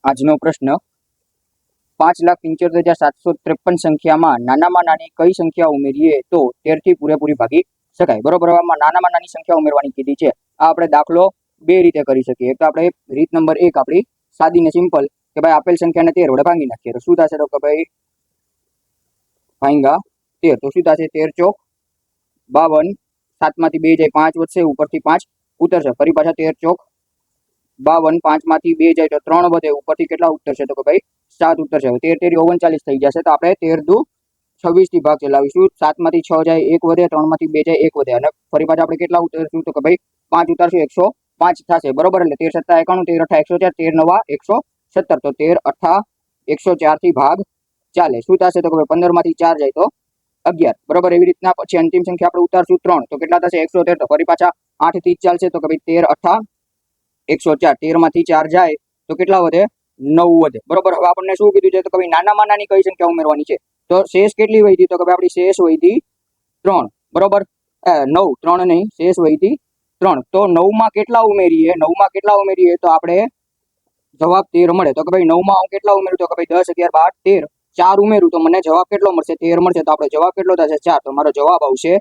આજનો પ્રશ્ન 5,75,753 સંખ્યામાં નાનામાં નાની કઈ સંખ્યા ઉમેરીએ તો 13 થી પૂરેપૂરી ભાગી શકાય? બરોબર. આમાં નાનામાં નાની સંખ્યા ઉમેરવાની કીધી છે. આ આપણે દાખલો બે રીતે કરી શકીએ. એક તો આપણે રીત નંબર 1 આપણી સાદી ને સિમ્પલ કે ભાઈ આપેલ સંખ્યાને 13 વડે ભાંગી નાખીએ. તો શું થશે? તો કે ભાઈ ભાંગા 13. તો શું થશે? 13 ચોક 52. 7 માંથી 2 જાય 5 વધશે, ઉપરથી 5 ઉતરશે. ફરી પાછા 13 ચોક 52. 5 માંથી 2 જાય તો 3 વધે, ઉપરથી કેટલા ઉતરશે? તો કે ભાઈ 7 ઉતરશે. 13 તેરી 39 થઈ જશે. તો આપણે 13 દુ 26 થી ભાગ ચલાવીશું. 7 માંથી 6 જાય 1 વધે, 3 માંથી 2 જાય 1 વધે, અને ફરી પાછા આપણે કેટલા ઉતરશું? તો કે ભાઈ 5 ઉતારશું, 105 થશે. બરોબર. એટલે 13 7 91, 13 8 104, 13 9 117. તો 13 8 104 થી ભાગ ચાલે. શું થશે? તો કે ભાઈ 15 માંથી 4 જાય તો 11. બરોબર. એવી રીતના પછી અંતિમ સંખ્યા આપણે ઉતારશું 3. તો કેટલા થશે? 113. તો ફરી પાછા 8 થી ચાલશે. તો કે ભાઈ 13 8 104. 13 માંથી 4 જાય તો કેટલા વધે? 9 વધે. બરોબર. હવે આપણને શું કીધું છે? તો કે ભાઈ નાનામાં નાની કઈ સંખ્યા ઉમેરવાની છે. તો શેષ કેટલી વધી? તો કે ભાઈ આપણી શેષ વધી 3. બરોબર. 9 3 નહીં, શેષ વધી 3. તો 9 માં કેટલા ઉમેરીએ? 9 માં કેટલા ઉમેરીએ તો આપણે જવાબ 13 મળે. તો કે ભાઈ 9 માં હું કેટલા ઉમેરું? તો કે ભાઈ 10 11 12 13. 4 ઉમેરું તો મને જવાબ કેટલો મળશે? 13 મળશે. તો આપણો જવાબ કેટલો થશે? 4. તો મારો જવાબ આવશે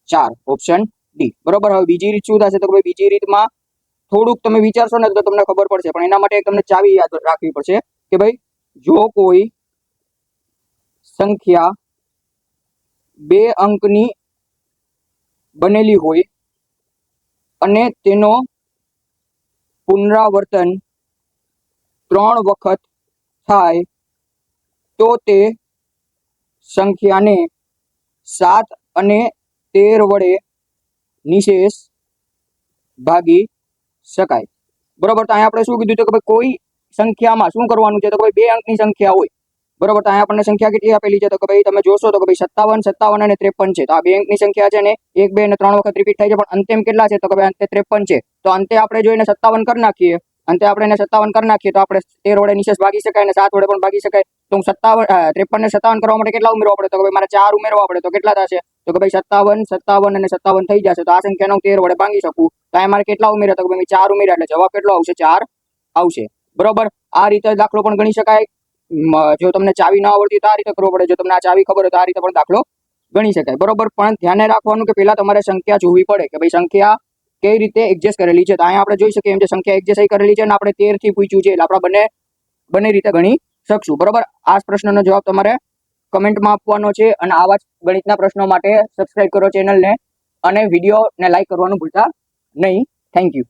4, ઓપ્શન ડી. બરોબર. હવે બીજી રીત શું થશે? તો કે ભાઈ બીજી રીતમાં થોડુંક તમે વિચારશો ને તો તમને ખબર પડશે, પણ એના માટે તમને ચાવી યાદ રાખવી પડશે કે ભાઈ જો કોઈ સંખ્યા 2 અંકની બનેલી હોય અને તેનો પુનરાવર્તન 3 વખત થાય તો તે સંખ્યાને 7 અને 13 વડે નિશેષ ભાગી શકાય. બરોબર. તો અહીંયા આપણે શું કીધું? તો કે ભાઈ કોઈ સંખ્યામાં શું કરવાનું છે? તો ભાઈ 2 અંકની સંખ્યા હોય. બરોબર. તો અહીંયા આપણને સંખ્યા કેટલી આપેલી છે? તો કે ભાઈ તમે જોશો તો કે ભાઈ 57 57 અને 53 છે. તો આ 2 અંકની સંખ્યા છે ને 1 2 અને 3 વખત રિપીટ થાય છે, પણ અંતે કેટલા છે? તો કે ભાઈ અંતે 53 છે. તો અંતે આપણે જો એને 57 કરી નાખીએ, અંતે આપણે એને 57 કરી નાખીએ તો આપણે 13 વડે નિશેષ ભાગી શકાય અને 7 વડે પણ ભાગી શકાય. તો હું 53 ને 57 કરવા માટે કેટલા ઉમેરવા પડે? તો કે ભાઈ મારે 4 ઉમેરવા પડે. તો કેટલા થશે? તો કે ભાઈ 57 57 અને 57 થઈ જશે. તો આ સંખ્યાને હું 13 વડે ભાગી શકું. તો અહીંયા મારે કેટલા ઉમેર્યા? તો કે ભાઈ 4 ઉમેર્યા. એટલે જવાબ કેટલો આવશે? 4 આવશે. બરોબર. આ રીતે દાખલો પણ ગણી શકાય. જો તમને ચાવી ન આવડતી તો આ રીતે કરવો પડે. જો તમને આ ચાવી ખબર હોય તો આ રીતે પણ દાખલો ગણી શકાય. બરોબર. પણ ધ્યાને રાખવાનું કે પહેલા તમારે સંખ્યા જોવી પડે કે ભાઈ સંખ્યા કઈ રીતે એડજસ્ટ કરેલી છે. તો અહીંયા આપણે જોઈ શકીએ એમ જે સંખ્યા એડજસ્ટ કરેલી છે અને આપણે 13 થી પૂછ્યું છે, એટલે આપણે બંને રીતે ગણી શકશું. બરોબર. આ પ્રશ્નનો જવાબ તમારે કમેન્ટમાં આપવાનો છે, અને આવા જ ગણિતના પ્રશ્નો માટે સબસ્ક્રાઇબ કરો ચેનલને, અને વિડીયોને લાઈક કરવાનું ભૂલતા નહીં. Thank you.